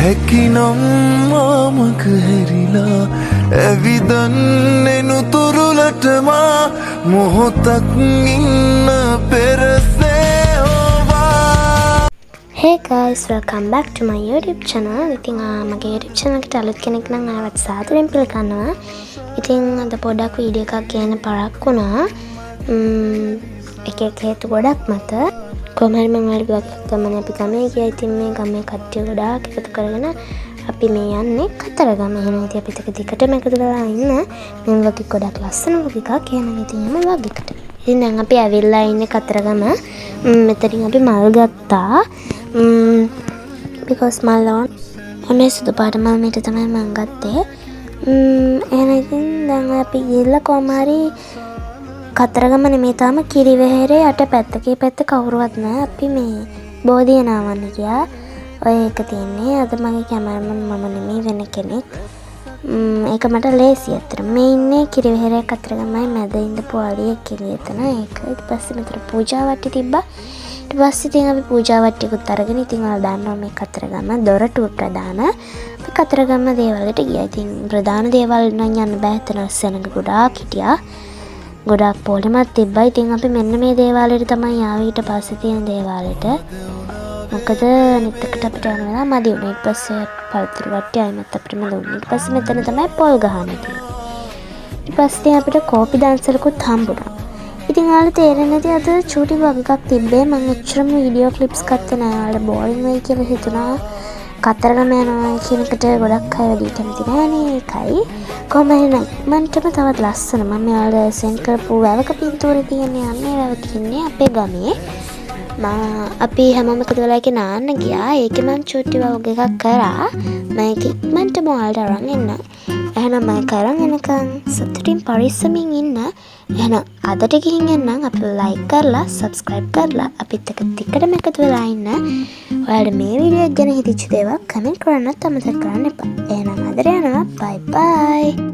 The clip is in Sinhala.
හැකිනම් මාමක හැරිලා ඇවිදන්නේ නුතුරුලටම මොහොතක් ඉන්න පෙරසේ හොවා. Hey guys, welcome back to my YouTube channel. ඉතින් මගේ YouTube channel එකට අලුත් කෙනෙක් නම් ආවත් සාදරයෙන් පිළිගන්නවා. ඉතින් අද පොඩක් වීඩියෝ එකක් ගන්න පරක් වුණා. එක හේතු ගොඩක් මත කොහොම හරි මම වල බ්ලොග් එකක් ගමන අපි ගමේ ගියා. ඉතින් මේ ගමේ කට්ටිය ගොඩාක් එකතු කරගෙන අපි මේ යන්නේ කතරගම. එහෙනම් ඉතින් අපිත් එක දිගටම එකතු වෙලා ඉන්න මේ ව්ලොග් එක ගොඩක් ලස්සන ව්ලොග් එකක්. එහෙනම් ඉතින් යමු ව්ලොග් එකට. ඉතින් දැන් අපි ඇවිල්ලා ඉන්නේ කතරගම. මෙතනින් අපි මල් ගත්තා. because මල් ඔනේ සුදු පාට මල් මේක තමයි මම ගත්තේ. එහෙනම් ඉතින් දැන් අපි ගිහලා කොහොම හරි කතරගම නෙමෙයි තාම කිරිවෙහෙරේ යට පැත්තකේ පැත්ත කවුරුවත් නැහැ. අපි මේ බෝධිය නාවන්න ගියා. ඔය එක තියෙන්නේ අද මගේ කැමරාමන් මම නෙමෙයි වෙන කෙනෙක්. ඒක මට ලේසි අතර. මේ ඉන්නේ කිරිවෙහෙරේ කතරගමයි මැද ඉඳපු ආලිය කෙලිය එතන. ඒක ඊට පස්සේ මෙතන පූජා වට්ටි තිබ්බා. ඊට පස්සේ ඉතින් අපි පූජා වට්ටියකුත් අරගෙන ඉතින් ඔයාලා දන්නවා මේ කතරගම දොරටුව ප්‍රධාන අපි කතරගම දේවාලයට ගියා. ඉතින් ප්‍රධාන දේවාල නම් යන්න බෑ. එතන සෙනඟ ගොඩාක් හිටියා. ගොඩාක් පොලිමත් තිබ්බා. ඉතින් අපි මෙන්න මේ දේවාලයට තමයි ආවේ. ඊට පස්සේ තියෙන දේවාලෙට මොකද අනිත් එකට අපිට යන වෙලාව මදි වුණා. ඊට පස්සේ පළතුරු වට්ටිය ආයෙත් අපිට දුන්නා. ඊට පස්සේ මෙතන තමයි පොල් ගහන්නේ තියෙන්නේ. ඊට පස්සේ අපිට කෝපි දන්සලකුත් හම්බුණා. ඉතින් ඔයාලා තේරෙන්නේ නැති අද චූටි වග් එකක් තිබ්බේ. මම එච්චරම වීඩියෝ ක්ලිප්ස් ගත්තේ නෑ. ඔයාලා බෝරින් වෙයි කියලා හිතුණා. කතරගම යනවා කියන එකට ගොඩක් අය වැඩි කැමති නෑනේ. ඒකයි කොහොම හරි මන්ටම තවත් ලස්සන මම ඔයාලා සෙන්ඩ් කරපු වැවක පින්තූරේ තියෙන්නේ අන්නේ වැව තින්නේ අපේ ගමේ. අපි හැමෝම එකතු වෙලා ඒක නාන්න ගියා. ඒකේ මම චූටි වග් එකක් කරා. මම ඉක්මනටම ඔයාලට අරන් එන්න. එහෙනම් මම කරන් එනකන් සතුටින් පරිස්සමින් ඉන්න. එහෙනම් අදට ගිහින් එන්නම්. අපි ලයික් කරලා සබ්ස්ක්‍රයිබ් කරලා අපිත් එක්ක ටිකටම එකතු වෙලා ඉන්න. ඔයාලට මේ වීඩියෝ එක ගැන හිතච්ච දේවල් කමෙන්ට් කරන්නත් අමතක කරන්න එපා. එහෙනම් අදට යනවා. බයි බයි.